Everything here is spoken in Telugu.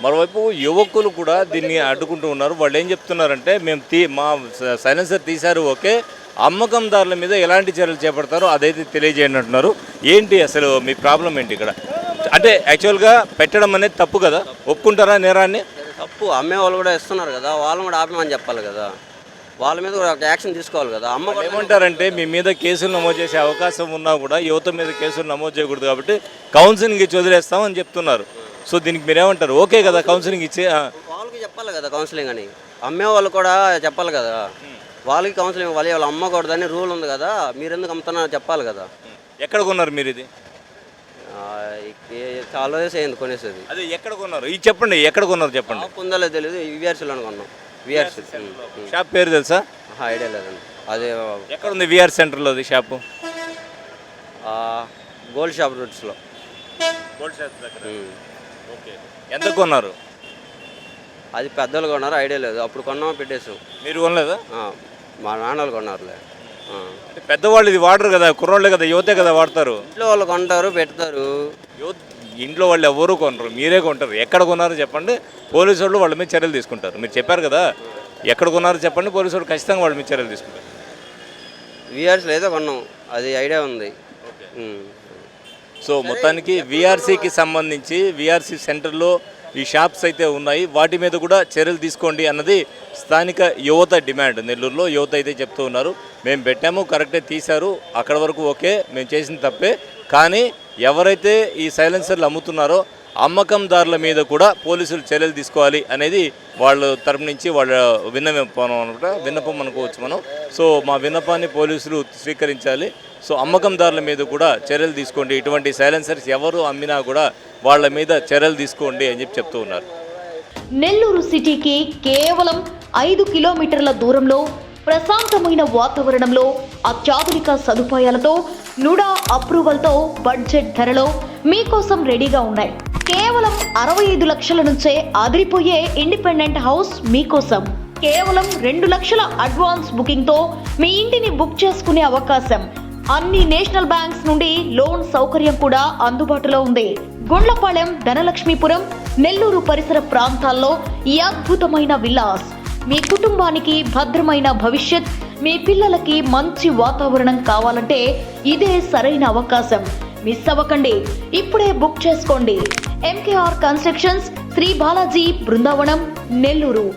మరోవైపు యువకులు కూడా దీన్ని అడ్డుకుంటూ ఉన్నారు. వాళ్ళు ఏం చెప్తున్నారంటే మేము మా సైలెన్సర్ తీశారు ఓకే, అమ్మకందారుల మీద ఎలాంటి చర్యలు చేపడతారో అదైతే తెలియజేయండి అంటున్నారు. ఏంటి అసలు మీ ప్రాబ్లం ఏంటి ఇక్కడ? అంటే యాక్చువల్గా పెట్టడం అనేది తప్పు కదా, ఒప్పుకుంటారా నేరాన్ని? తప్పు. అమ్మే వాళ్ళు కూడా ఇస్తున్నారు కదా, వాళ్ళని కూడా ఆపమని చెప్పాలి కదా, వాళ్ళ మీద కూడా యాక్షన్ తీసుకోవాలి కదా. ఏమంటారంటే మీ మీద కేసులు నమోదు చేసే అవకాశం ఉన్నా కూడా యువత మీద కేసులు నమోదు చేయకూడదు కాబట్టి కౌన్సిలింగ్ ఇచ్చి వదిలేస్తామని చెప్తున్నారు. సో దీనికి మీరేమంటారు? ఓకే కదా కౌన్సిలింగ్ ఇచ్చి? వాళ్ళకి చెప్పాలి కదా కౌన్సిలింగ్ అని, అమ్మే వాళ్ళు కూడా చెప్పాలి కదా, వాళ్ళకి కౌన్సిలింగ్ వాళ్ళు అమ్మకూడదని రూల్ ఉంది కదా, మీరు ఎందుకు అమ్ముతున్నారో చెప్పాలి కదా. ఎక్కడ కొన్నారు మీరు ఇది? చాలా రోజు అయింది కొనేసేది. అదే ఎక్కడ కొన్నారు ఇది చెప్పండి, ఎక్కడ కొన్నారు చెప్పండి. ఉందో తెలియదు, విఆర్సీలో కొన్నాం. విఆర్సీ షాప్ పేరు తెలుసా? ఐడియా లేదండి. అదే ఎక్కడ ఉంది విఆర్ సెంటర్లో అది షాపు? గోల్డ్ షాప్ రూట్స్లో. గోల్డ్ షాప్ దగ్గర. ఓకే, ఎంత కొన్నారు? అది పెద్దలు కొన్నారు, ఐడియా లేదు. అప్పుడు కొన్నామో పెట్టేసాం. మీరు కొనలేదా? మా నాన్నలు కొన్నారులే. అంటే పెద్దవాళ్ళు ఇది వాడరు కదా, కుర్రోళ్ళే కదా, యువతే కదా వాడతారు. ఇంట్లో వాళ్ళు కొంటారు, పెడతారు. ఇంట్లో వాళ్ళు ఎవరు కొనరు, మీరే కొంటారు. ఎక్కడ కొన్నారో చెప్పండి, పోలీసు వాళ్ళు వాళ్ళ మీద చర్యలు తీసుకుంటారు. మీరు చెప్పారు కదా, ఎక్కడ కొన్నారో చెప్పండి, పోలీసు వాళ్ళు ఖచ్చితంగా వాళ్ళ మీద చర్యలు తీసుకుంటారు. విఆర్సీలో ఏదో కొన్నాం, అది ఐడియా ఉంది. సో మొత్తానికి విఆర్సీకి సంబంధించి విఆర్సీ సెంటర్లో ఈ షాప్స్ అయితే ఉన్నాయి, వాటి మీద కూడా చర్యలు తీసుకోండి అన్నది స్థానిక యువత డిమాండ్. నెల్లూరులో యువత అయితే చెప్తూ ఉన్నారు, మేము పెట్టాము కరెక్టే, తీశారు అక్కడ వరకు ఓకే, మేము చేసిన తప్పే, కానీ ఎవరైతే ఈ సైలెన్సర్లు అమ్ముతున్నారో అమ్మకందారుల మీద కూడా పోలీసులు చర్యలు తీసుకోవాలి అనేది వాళ్ళ తరపు నుంచి వాళ్ళ విన్నపం అనమాట. విన్నపం అనుకోవచ్చు మనం. సో మా విన్నపాన్ని పోలీసులు స్వీకరించాలి. సో అమ్మకందారుల మీద కూడా చర్యలు తీసుకోండి, ఇటువంటి సైలెన్సర్స్ ఎవరు అమ్మినా కూడా వాళ్ళ మీద చర్యలు తీసుకోండి అని చెప్తూ ఉన్నారు. నెల్లూరు సిటీకి కేవలం 5 కిలోమీటర్ల దూరంలో ప్రశాంతమైన వాతావరణంలో అత్యాధునిక సదుపాయాలతో నుడా అప్రూవల్తో బడ్జెట్ ధరలో మీకోసం రెడీగా ఉన్నాయి. కేవలం 65 లక్షల నుంచే అదిరిపోయే ఇండిపెండెంట్ హౌస్ మీకోసం. కేవలం 2 లక్షల అడ్వాన్స్ బుకింగ్తో మీ ఇంటిని బుక్ చేసుకునే అవకాశం. అన్ని నేషనల్ బ్యాంక్స్ నుండి లోన్ సౌకర్యం కూడా అందుబాటులో ఉంది. గుండ్లపాలెం, ధనలక్ష్మీపురం, నెల్లూరు పరిసర ప్రాంతాల్లో ఈ అద్భుతమైన విల్లాస్ మీ కుటుంబానికి భద్రమైన భవిష్యత్, మీ పిల్లలకి మంచి వాతావరణం కావాలంటే ఇదే సరైన అవకాశం. మిస్ అవ్వకండి, ఇప్పుడే బుక్ చేసుకోండి. MKR constructions, Shri Balaji, Brindavanam, Nellore.